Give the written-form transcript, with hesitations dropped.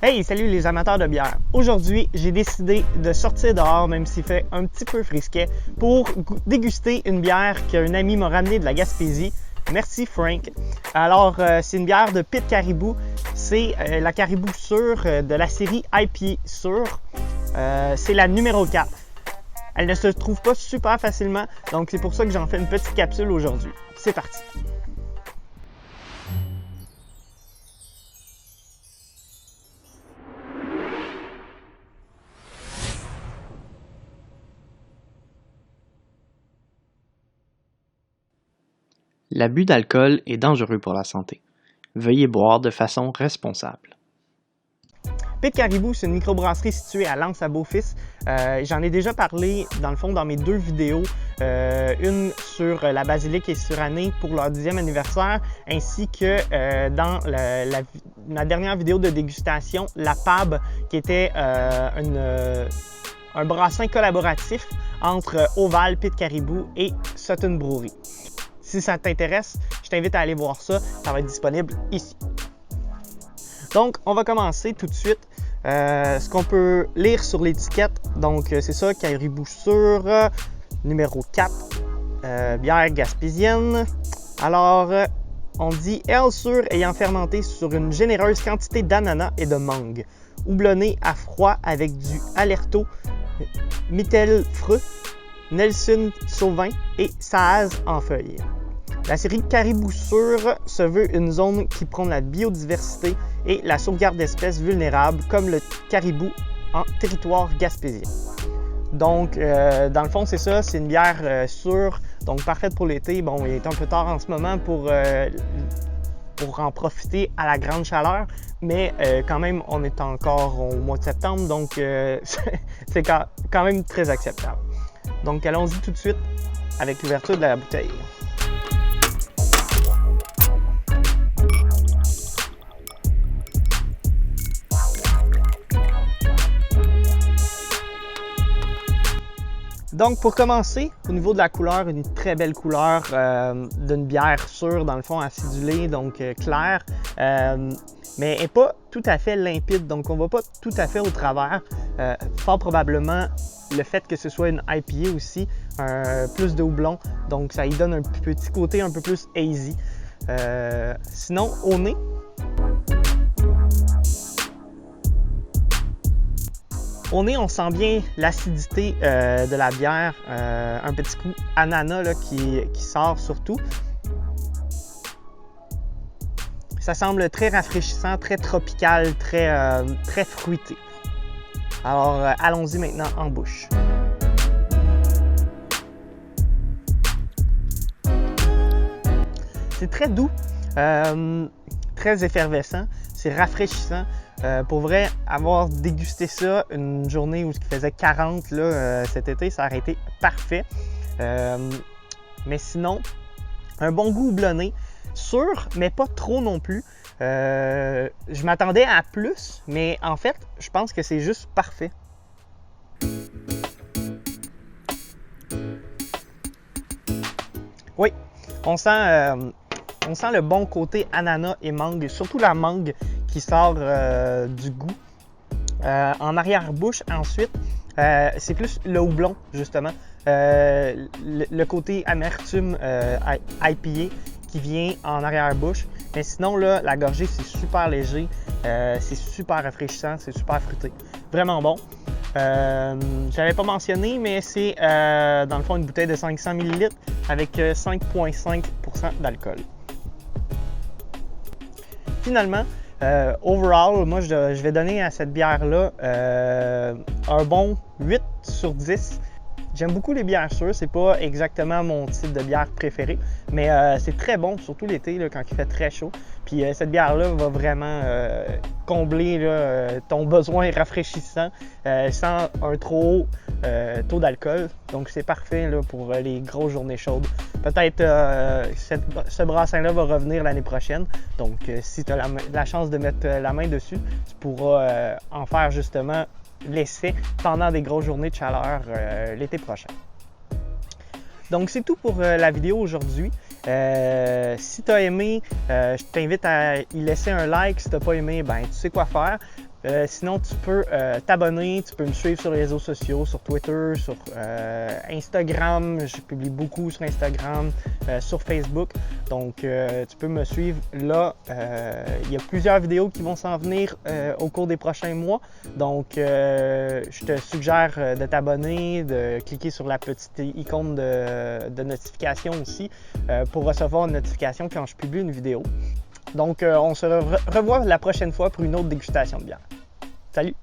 Hey, salut les amateurs de bière! Aujourd'hui, j'ai décidé de sortir dehors, même s'il fait un petit peu frisquet, pour déguster une bière qu'un ami m'a ramenée de la Gaspésie. Merci Frank! Alors, c'est une bière de Pit Caribou. C'est la Caribou Sûre de la série IPA Sûre. C'est la numéro 4. Elle ne se trouve pas super facilement, donc c'est pour ça que j'en fais une petite capsule aujourd'hui. C'est parti! L'abus d'alcool est dangereux pour la santé. Veuillez boire de façon responsable. Pit Caribou, c'est une microbrasserie située à Lens à Beaufils. J'en ai déjà parlé dans le fond dans mes deux vidéos, une sur la basilic et surannée pour leur 10e anniversaire, ainsi que dans ma dernière vidéo de dégustation, la PAB, qui était un brassin collaboratif entre Oval, Pit Caribou et Sutton Brewery. Si ça t'intéresse, je t'invite à aller voir ça. Ça va être disponible ici. Donc, on va commencer tout de suite. Ce qu'on peut lire sur l'étiquette, donc c'est ça, Caribou Sûre, numéro 4, bière gaspésienne. Alors, on dit ale sûre ayant fermenté sur une généreuse quantité d'ananas et de mangue, houblonné à froid avec du Alerto, Mittelfrüh, Nelson Sauvin et Saaz en feuilles. La série Caribou Sûre se veut une zone qui prône la biodiversité et la sauvegarde d'espèces vulnérables comme le caribou en territoire gaspésien. Donc, dans le fond, c'est ça, c'est une bière sûre, donc parfaite pour l'été. Bon, il est un peu tard en ce moment pour en profiter à la grande chaleur, mais quand même, on est encore au mois de septembre, donc c'est quand même très acceptable. Donc, allons-y tout de suite avec l'ouverture de la bouteille. Donc, pour commencer, au niveau de la couleur, une très belle couleur d'une bière sûre, dans le fond, acidulée, donc claire, mais elle n'est pas tout à fait limpide, donc on ne va pas tout à fait au travers. Fort probablement, le fait que ce soit une IPA aussi, plus de houblon, donc ça y donne un petit côté un peu plus hazy. Sinon, au nez, on sent bien l'acidité de la bière, un petit coup ananas là, qui sort surtout. Ça semble très rafraîchissant, très tropical, très fruité. Alors, allons-y maintenant en bouche. C'est très doux, très effervescent, c'est rafraîchissant. Pour vrai, avoir dégusté ça une journée où il faisait 40 là, cet été, ça aurait été parfait. Mais sinon, un bon goût houblonné, sûr, mais pas trop non plus. Je m'attendais à plus, mais en fait, je pense que c'est juste parfait. Oui, on sent le bon côté ananas et mangue, surtout la mangue qui sort du goût. En arrière-bouche, ensuite, c'est plus le houblon, justement. Le côté amertume IPA qui vient en arrière-bouche. Mais sinon, là, la gorgée, c'est super léger, c'est super rafraîchissant, c'est super fruité. Vraiment bon. Je l'avais pas mentionné, mais c'est dans le fond une bouteille de 500 ml avec 5,5% d'alcool. Finalement, overall, moi je vais donner à cette bière-là un bon 8 sur 10. J'aime beaucoup les bières sûres, c'est pas exactement mon type de bière préféré, mais c'est très bon, surtout l'été là, quand il fait très chaud. Puis cette bière-là va vraiment combler là, ton besoin rafraîchissant sans un trop haut taux d'alcool. Donc c'est parfait là, pour les grosses journées chaudes. Peut-être ce brassin-là va revenir l'année prochaine. Donc si tu as la chance de mettre la main dessus, tu pourras en faire justement l'essai pendant des grosses journées de chaleur l'été prochain. Donc c'est tout pour la vidéo aujourd'hui. Si tu as aimé, je t'invite à y laisser un like. Si tu n'as pas aimé, ben tu sais quoi faire. Sinon, tu peux t'abonner, tu peux me suivre sur les réseaux sociaux, sur Twitter, sur Instagram. Je publie beaucoup sur Instagram, sur Facebook. Donc, tu peux me suivre là. Il y a plusieurs vidéos qui vont s'en venir au cours des prochains mois. Donc, je te suggère de t'abonner, de cliquer sur la petite icône de notification aussi pour recevoir une notification quand je publie une vidéo. Donc, on se revoit la prochaine fois pour une autre dégustation de bière. Salut!